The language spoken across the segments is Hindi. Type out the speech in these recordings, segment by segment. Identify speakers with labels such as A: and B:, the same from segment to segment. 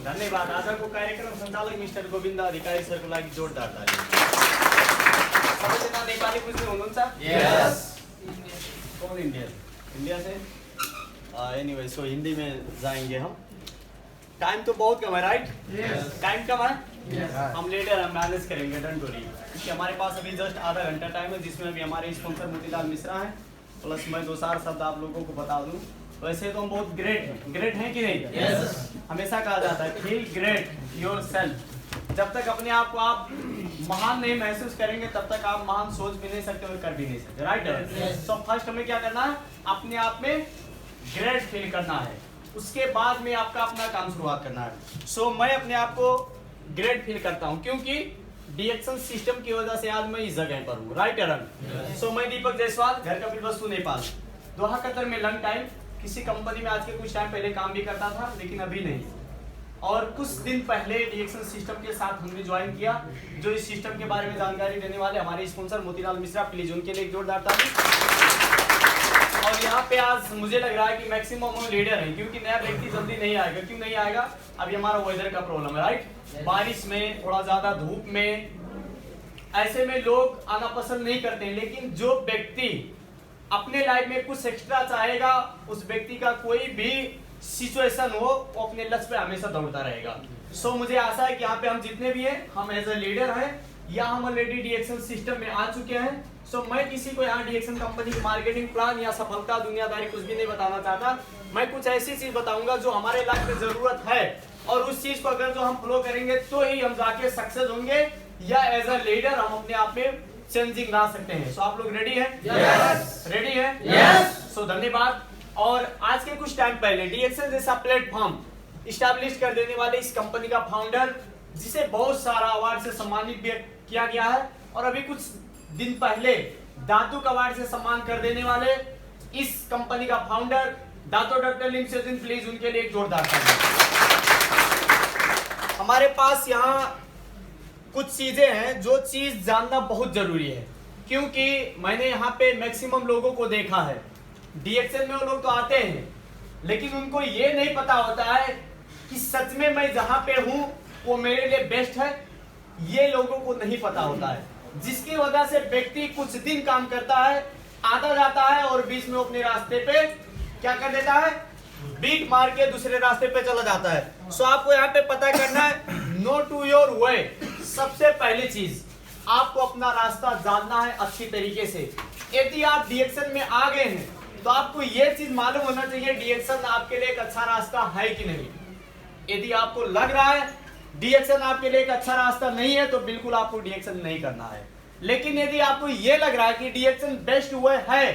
A: धन्यवाद। आजको कार्यक्रम सञ्चालक मिस्टर गोविन्द अधिकारी सरको लागि जोरदार ताली। सबैजना नेपाली बुझ्नु हुनुहुन्छ?
B: यस।
A: कौन इंडियन? इंडिया से? एनीवे, सो हिंदी में जाएंगे हम। टाइम तो बहुत कम है, राइट?
B: यस।
A: टाइम कम है?
B: यस।
A: हम लेटर हम मैनेज करेंगे, डोंट वरी। क्योंकि हमारे पास अभी जस्ट आधा घंटा टाइम है, जिसमें अभी हमारे स्पॉन्सर मोतीलाल मिश्रा हैं, प्लस मैं दो चार शब्द आप लोगों को बता दूं। वैसे तो हम बहुत ग्रेट हैं कि नहीं?
B: यस।
A: हमेशा कहा जाता है फील ग्रेट योरसेल्फ। जब तक अपने आप को आप महान नहीं महसूस करेंगे तब तक आप महान सोच भी नहीं सकते और कर भी नहीं सकते, राइट? सो फर्स्ट हमें क्या करना है, अपने आप में ग्रेट फील करना है, उसके बाद में आपका अपना काम शुरुआत करना है। सो मैं अपने आप को ग्रेट फील करता हूँ क्योंकि डिएक्शन सिस्टम की वजह से आज मैं इस जगह पर हूँ, राइट एरन? सो मैं दीपक जायसवाल, घर का वस्तु नेपाल, दोहा कतर में लंग टाइम किसी कंपनी में आज के कुछ टाइम पहले काम भी करता था, लेकिन अभी नहीं। और कुछ दिन पहले डिएक्शन सिस्टम के साथ हमने ज्वाइन किया। जो इस सिस्टम के बारे में जानकारी देने वाले हमारे स्पॉन्सर मोतीलाल मिश्रा, प्लीज उनके लिए एक जोरदार ताली। और यहाँ पे आज मुझे लग रहा है कि मैक्सिमम हम लीडर हैं, क्योंकि नया व्यक्ति जल्दी नहीं आएगा। क्यों नहीं आएगा? अभी हमारा वेदर का प्रॉब्लम है, राइट? बारिश में, थोड़ा ज्यादा धूप में, ऐसे में लोग आना पसंद नहीं करते। लेकिन जो व्यक्ति अपने लाइफ में कुछ एक्स्ट्रा चाहेगा, उस व्यक्ति का कोई भी सिचुएशन हो, वो अपने लक्ष्य पे हमेशा दौड़ता रहेगा। सो मुझे आशा है कि यहाँ पे हम जितने भी हैं, हम एज ए लीडर हैं या हम ऑलरेडी डिएक्शन सिस्टम में आ चुके हैं। सो मैं किसी को यहाँ डिएक्शन कंपनी की मार्केटिंग प्लान या सफलता दुनियादारी कुछ भी नहीं बताना चाहता। मैं कुछ ऐसी चीज बताऊंगा जो हमारे लाइफ में जरूरत है, और उस चीज को अगर जो हम फॉलो करेंगे तो ही हम जाके सक्सेस होंगे, या एज ए लीडर हम अपने आप में चेंजिंग ला सकते हैं। सो आप लोग रेडी हैं?
B: यस।
A: रेडी हैं?
B: यस।
A: सो धन्यवाद। और आज के कुछ टाइम पहले डिएक्शन जैसा प्लेटफॉर्म इस्टेब्लिश कर देने वाले इस कंपनी का फाउंडर, जिसे बहुत सारा अवार्ड से सम्मानित भी किया गया है, और अभी कुछ दिन पहले दातु अवार्ड से सम्मान कर देने वाले इस कंपनी का founder Dato doctor Lim Sejin, please उनके लिए एक जोरदार ताली। हमारे पास यहाँ कुछ चीजें हैं जो चीज जानना बहुत जरूरी है, क्योंकि मैंने यहाँ पे मैक्सिमम लोगों को देखा है। डिएक्शन में वो लोग तो आते हैं, लेकिन उनको ये नहीं पता होता है कि सच में मैं जहाँ पे हूँ वो मेरे लिए बेस्ट है। ये लोगों को नहीं पता होता है, जिसकी वजह से व्यक्ति कुछ दिन काम करता है, आता जाता है, और बीच में अपने रास्ते पे क्या कर देता है, बीट मार के दूसरे रास्ते पे चला जाता है। सो आपको यहाँ पे पता करना है, नो टू योर वे। सबसे पहली चीज, आपको अपना रास्ता जानना है अच्छी तरीके से। यदि आप डिएक्शन में आ गए हैं तो आपको ये चीज मालूम होना चाहिए डिएक्शन आपके लिए एक अच्छा रास्ता है कि नहीं। यदि आपको लग रहा है डिएक्शन आपके लिए एक अच्छा रास्ता नहीं है तो बिल्कुल आपको डिएक्शन नहीं करना है। लेकिन यदि आपको ये लग रहा है कि डिएक्शन बेस्ट वे है,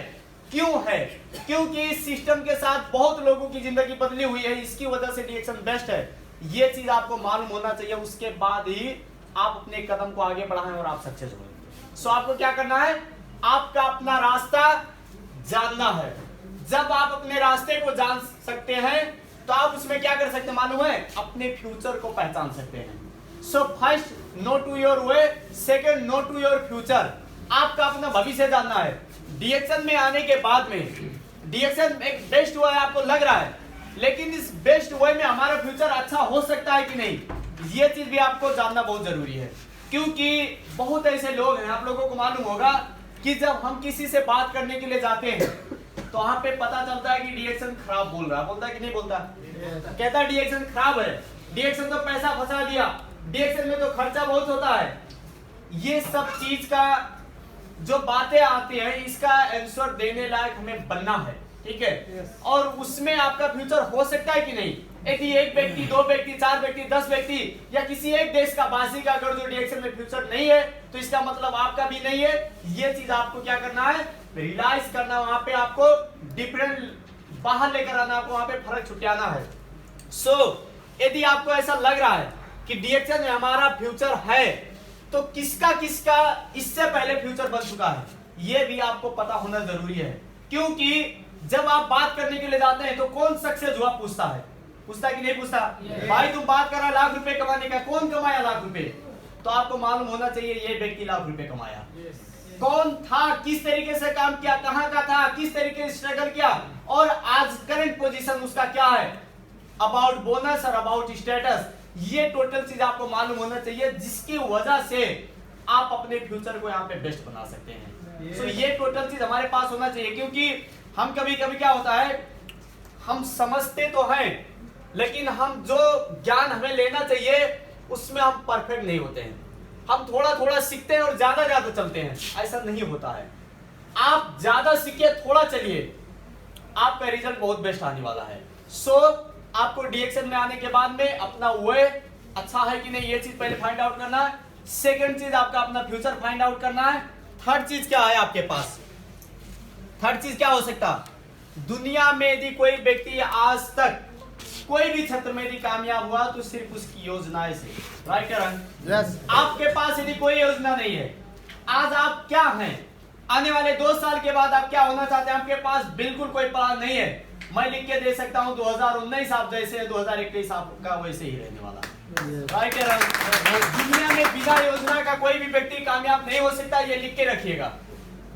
A: क्यों है? क्योंकि इस सिस्टम के साथ बहुत लोगों की जिंदगी बदली हुई है, इसकी वजह से डिएक्शन बेस्ट है, ये चीज आपको मालूम होना चाहिए। उसके बाद ही आप अपने कदम को आगे बढ़ाएं और आप सक्सेस होंगे। सो आपको क्या करना है, आपका अपना रास्ता जानना है। जब आप अपने रास्ते को जान सकते हैं तो आप उसमें क्या कर सकते हैं मालूम है, अपने फ्यूचर को पहचान सकते हैं। So first know to your way, second know to your future. आपका अपना भविष्य जानना है। डिएक्शन में आने के बाद में डिएक्शन एक बेस्ट वे आपको लग रहा है, लेकिन इस बेस्ट वे में हमारा फ्यूचर अच्छा हो सकता है कि नहीं, ये चीज भी आपको जानना बहुत जरूरी है। क्योंकि बहुत ऐसे लोग हैं, आप लोगों को मालूम होगा कि जब हम किसी से बात करने के लिए जाते हैं तो वहां पे पता चलता है कि डिएक्शन खराब बोल रहा है, बोलता है कि नहीं बोलता? कहता है डिएक्शन खराब है, डिएक्शन तो पैसा फंसा दिया, डिएक्शन में तो खर्चा बहुत होता है। ये सब चीज का जो बातें आती है, इसका आंसर देने लायक हमें बनना है, ठीक है? और उसमें आपका फ्यूचर हो सकता है कि नहीं। यदि एक व्यक्ति, दो व्यक्ति, चार व्यक्ति, 10 व्यक्ति या किसी एक देश का वासी का अगर जो डिएक्शन में फ्यूचर नहीं है तो इसका मतलब आपका भी नहीं है। ये चीज आपको क्या करना है, रियलाइज करना, वहां पे आपको डिफरेंट बाहर लेकर आना, आपको वहां पे फर्क छुटियाना है। सो यदि आपको ऐसा लग रहा है कि डिएक्शन में हमारा फ्यूचर है, तो किसका किसका इससे पहले फ्यूचर बन चुका है, ये भी आपको पता होना जरूरी है। क्योंकि जब आप बात करने के लिए जाते हैं तो कौन सक्सेस हुआ पूछता है, पूछता कि नहीं पूछता? भाई तुम बात कर रहा लाख रुपए कमाने का, कौन कमाया लाख रुपए? तो आपको मालूम होना चाहिए ये व्यक्ति लाख रुपए कमाया। कौन था, किस तरीके से काम किया, कहां का था, किस तरीके से स्ट्रगल किया, और आज करंट पोजीशन उसका क्या है, अबाउट बोनस और अबाउट स्टेटस, ये टोटल चीज आपको मालूम होना चाहिए, जिसकी वजह से आप अपने फ्यूचर को यहाँ पे बेस्ट बना सकते हैं। सो ये टोटल चीज हमारे पास होना चाहिए, क्योंकि हम कभी कभी क्या होता है, हम समझते तो हैं लेकिन हम जो ज्ञान हमें लेना चाहिए उसमें हम परफेक्ट नहीं होते हैं। हम थोड़ा थोड़ा सीखते हैं और ज्यादा ज्यादा चलते हैं, ऐसा नहीं होता है। आप ज्यादा सीखिए, थोड़ा चलिए, आपका रिजल्ट बहुत बेस्ट आने वाला है। सो आपको डीएक्सएल में आने के बाद में अपना वे अच्छा है कि नहीं, ये चीज पहले फाइंड आउट करना है। सेकंड चीज आपका अपना फ्यूचर फाइंड आउट करना है। थर्ड चीज क्या है आपके पास, थर्ड चीज क्या हो सकता, दुनिया में यदि कोई व्यक्ति आज तक कोई भी क्षेत्र में यदि कामयाब हुआ तो सिर्फ उसकी योजनाएं से, राइट या रॉन्ग? यस। आपके पास यदि कोई योजना नहीं है, आज आप क्या हैं, आने वाले 2 साल के बाद आप क्या होना चाहते हैं, आपके पास बिल्कुल कोई प्लान नहीं है। मैं लिख के दे सकता हूं 2019 आप जैसे, 2021 आपका वैसे ही रहने वाला है, राइट या रॉन्ग? दुनिया में बिना योजना का कोई भी व्यक्ति कामयाब नहीं हो सकता, ये लिख के रखिएगा।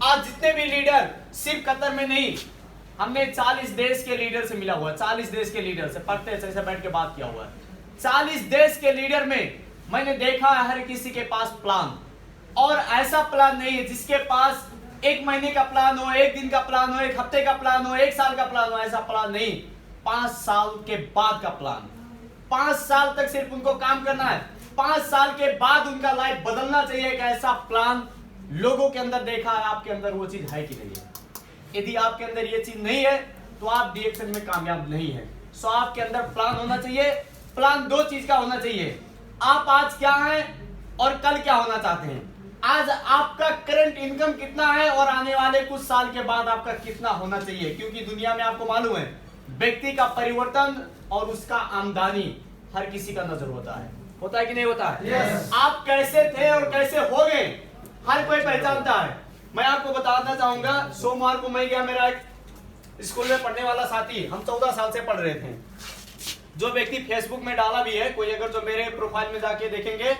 A: आज जितने भी लीडर, सिर्फ कतर में नहीं, हमने 40 देश के लीडर से मिला हुआ है, 40 देश के लीडर से पढ़ते ऐसे बैठ के बात किया हुआ है। 40 देश के लीडर में मैंने देखा है हर किसी के पास प्लान, और ऐसा प्लान नहीं है जिसके पास 1 महीने का प्लान हो, 1 दिन का प्लान हो, 1 हफ्ते का प्लान हो, 1 साल का प्लान हो, ऐसा प्लान नहीं। 5 साल के बाद का प्लान, 5 साल तक सिर्फ उनको काम करना है, 5 साल के बाद उनका लाइफ बदलना चाहिए। एक ऐसा प्लान लोगों के अंदर देखा है, आपके अंदर वो चीज है कि नहीं है? यदि आपके अंदर ये चीज नहीं है तो आप डीएक्सएल में कामयाब नहीं है। सो आपके अंदर प्लान होना चाहिए। प्लान 2 चीज का होना चाहिए, आप आज क्या हैं और कल क्या होना चाहते हैं। आज आपका करंट इनकम कितना है और आने वाले कुछ साल के बाद आपका कितना होना चाहिए, क्योंकि दुनिया में आपको मालूम है व्यक्ति का परिवर्तन और उसका आमदनी हर किसी का नजर होता है कि नहीं होता है? yes. आप कैसे थे और कैसे हो गए हर कोई पहचानता है। मैं आपको बताना चाहूंगा, सोमवार को मैं गया, मेरा एक स्कूल में पढ़ने वाला साथी, हम 14 साल से पढ़ रहे थे, जो व्यक्ति फेसबुक में डाला भी है, कोई अगर जो मेरे प्रोफाइल में जाके देखेंगे,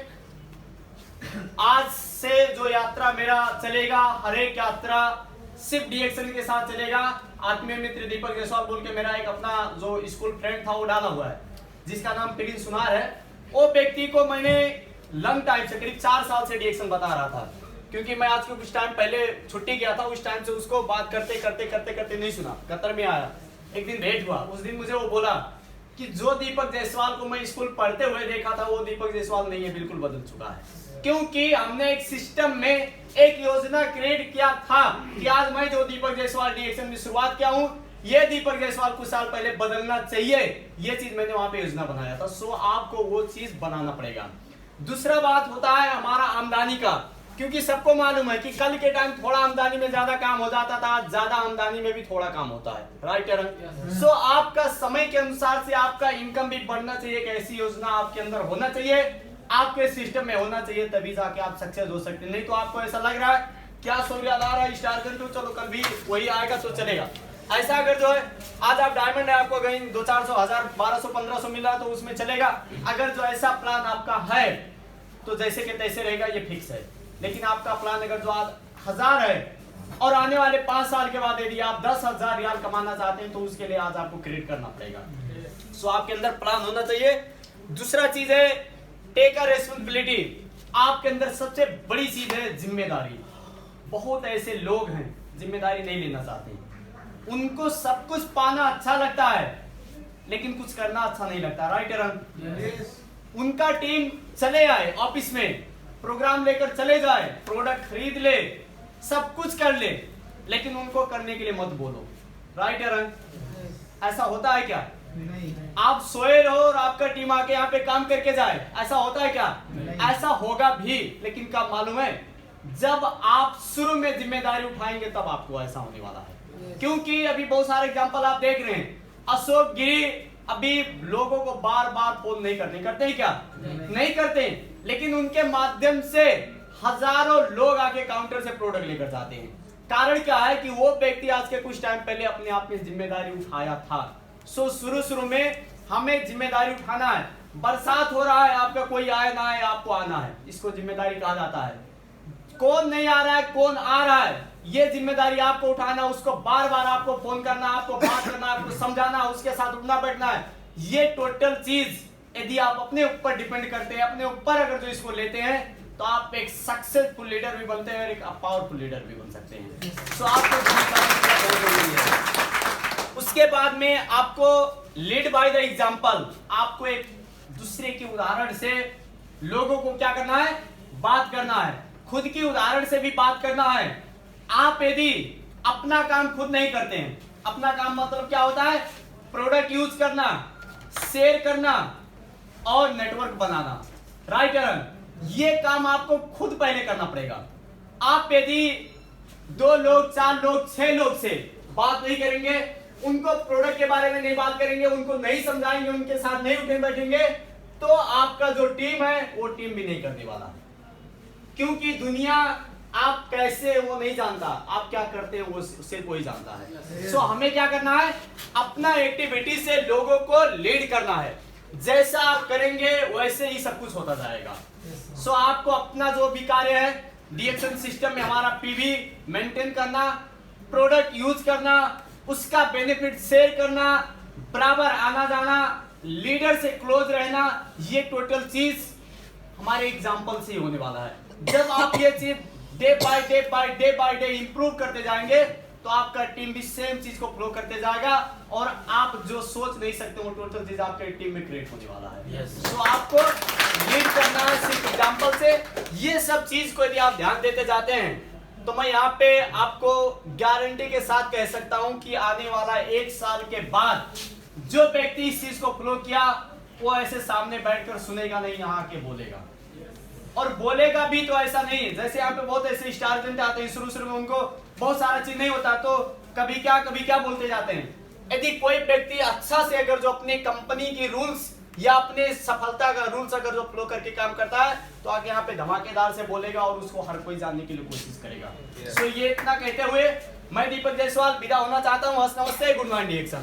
A: आज से जो यात्रा मेरा चलेगा, हर एक यात्रा सिर्फ डीएक्सएल के साथ चलेगा। आत्मीय मित्र दीपक जायसवाल बोल के मेरा एक अपना जो स्कूल फ्रेंड था वो डाला हुआ है, जिसका नाम प्रिंस सुनार है। वो व्यक्ति को मैंने लंग टाइम से, करीब 4 साल से डीएक्सएल बता रहा था, क्योंकि मैं आज को कुछ टाइम पहले छुट्टी गया था, उस टाइम से उसको बात करते करते करते करते नहीं सुना। कतर में आया, एक दिन भेंट हुआ, उस दिन मुझे वो बोला कि जो दीपक जायसवाल को मैं स्कूल पढ़ते हुए देखा था वो दीपक जायसवाल नहीं है, बिल्कुल बदल चुका है। क्योंकि हमने एक सिस्टम में एक योजना क्रिएट किया था कि आज मैं जो दीपक जायसवाल डीएक्सएल में शुरुआत किया हूं, ये दीपक जायसवाल कुछ साल पहले बदलना चाहिए, ये चीज मैंने वहां पे योजना बनाया था। सो आपको वो चीज बनाना पड़ेगा। दूसरा बात होता है हमारा आमदनी का, क्योंकि सबको मालूम है कि कल के टाइम थोड़ा आमदनी में ज्यादा काम हो जाता था, ज्यादा आमदनी में भी थोड़ा काम होता है, राइट या रॉन्ग? सो आपका समय के अनुसार से आपका इनकम भी बढ़ना चाहिए। एक ऐसी योजना आपके अंदर होना चाहिए, आपके सिस्टम में होना चाहिए, तभी जाके आप सक्सेस हो सकते हैं। नहीं तो आपको ऐसा लग रहा है क्या सूर्या ला रहा है स्टार कंट्रोल, चलो कल भी वही आएगा तो चलेगा। ऐसा अगर जो है आज आप डायमंड है, आपको कहीं 200-400 1000 1200 1500 मिल रहा है तो उसमें चलेगा। अगर जो ऐसा प्लान आपका है तो जैसे के तैसे रहेगा, ये फिक्स है। लेकिन आपका प्लान अगर जो आज 1000 है और आने वाले 5 साल के बाद यदि आप 10,000 रियाल कमाना चाहते हैं तो उसके लिए आज आपको क्रिएट करना पड़ेगा। सो आपके अंदर प्लान होना चाहिए। दूसरा चीज है टेक अ रेस्पॉन्सिबिलिटी। आपके अंदर सबसे बड़ी चीज है जिम्मेदारी। बहुत ऐसे लोग हैं जिम्मेदारी नहीं लेना चाहते, उनको सब कुछ पाना अच्छा लगता है लेकिन कुछ करना अच्छा नहीं लगता, राइट या रॉन्ग? उनका टीम चले आए ऑफिस में, प्रोग्राम लेकर चले जाए, प्रोडक्ट खरीद ले, सब कुछ कर ले, लेकिन उनको करने के लिए मत बोलो, राइट या रॉन्ग? ऐसा होता है क्या? नहीं। आप सोए रहो और आपका टीम आके यहाँ पे काम करके जाए, ऐसा होता है क्या? ऐसा होगा भी, लेकिन क्या मालूम है, जब आप शुरू में जिम्मेदारी उठाएंगे तब आपको ऐसा होने वाला है। क्योंकि अभी बहुत सारे एग्जांपल आप देख रहे हैं, अशोक गिरी अभी लोगों को बार बार फोन नहीं करते हैं क्या? नहीं करते, लेकिन उनके माध्यम से हजारों लोग आके काउंटर से प्रोडक्ट लेकर जाते हैं। कारण क्या है कि वो व्यक्ति आज के कुछ टाइम पहले अपने आप में जिम्मेदारी उठाया था। सो शुरू में हमें जिम्मेदारी उठाना है। बरसात हो रहा है, आपका कोई आए ना आए, आपको आना है, इसको जिम्मेदारी कहा जाता है। कौन नहीं आ रहा है, कौन आ रहा है, ये जिम्मेदारी आपको उठाना, उसको बार बार आपको फोन करना, आपको बात करना, आपको समझाना, उसके साथ उठना बैठना है। ये टोटल चीज यदि आप अपने ऊपर डिपेंड करते हैं, अपने ऊपर अगर जो इसको लेते हैं, तो आप एक सक्सेसफुल लीडर भी बनते हैं और एक पावरफुल लीडर भी बन सकते हैं। सो आपको बहुत जरूरी है। उसके बाद में आपको लीड बाय द एग्जांपल, आपको एक दूसरे के उदाहरण से लोगों को क्या करना है, बात करना है, खुद की उदाहरण से भी बात करना है। आप यदि अपना काम खुद नहीं करते हैं, अपना काम मतलब क्या होता है, प्रोडक्ट यूज करना, शेयर करना और नेटवर्क बनाना, राइट अरन, ये काम आपको खुद पहले करना पड़ेगा। आप यदि 2 लोग 4 लोग 6 लोग से बात नहीं करेंगे, उनको प्रोडक्ट के बारे में नहीं बात करेंगे, उनको नहीं समझाएंगे, उनके साथ नहीं उठे बैठेंगे, तो आपका जो टीम है वो टीम भी नहीं करने वाला, क्योंकि दुनिया आप कैसे वो नहीं जानता, आप क्या करते हैं वो सिर्फ वही जानता है। सो हमें क्या करना है, अपना एक्टिविटी से लोगों को लीड करना है। जैसा आप करेंगे वैसे ही सब कुछ होता जाएगा। सो आपको अपना जो भी कार्य है डीएक्शन सिस्टम में हमारा पीवी मेंटेन करना, प्रोडक्ट यूज करना, उसका बेनिफिट शेयर करना, बराबर आना जाना, लीडर से क्लोज रहना, ये टोटल चीज हमारे एग्जाम्पल से ही होने वाला है। जब आप ये चीज डे बाय डे इंप्रूव करते जाएंगे, तो आपका टीम भी सेम चीज को फ्लो करते जाएगा और आप जो सोच नहीं सकते वो टोटल चीज आपके टीम में क्रिएट होने वाला है। तो आपको लीड करना है सिर्फ एग्जांपल से। ये सब चीज को यदि आप ध्यान देते जाते हैं, तो मैं यहाँ पे आपको गारंटी के साथ कह सकता हूं कि आने वाला 1 साल के बाद जो व्यक्ति इस चीज को फ्लो किया, वो ऐसे सामने बैठकर सुनेगा नहीं, यहाँ आके बोलेगा, और बोलेगा भी तो ऐसा नहीं है। जैसे यहाँ पे बहुत ऐसे स्टार जनते आते हैं, शुरू में उनको बहुत सारा चीज नहीं होता, तो कभी क्या बोलते जाते हैं। यदि कोई व्यक्ति अच्छा से अगर जो अपनी कंपनी की रूल्स या अपने सफलता का रूल्स अगर जो फ्लो करके काम करता है, तो आगे यहाँ पे धमाकेदार से बोलेगा और उसको हर कोई जानने के लिए कोशिश करेगा। सो ये इतना कहते हुए मैं दीपक जायसवाल विदा होना चाहता हूँ। नमस्ते, गुड मॉर्निंग एक्शन।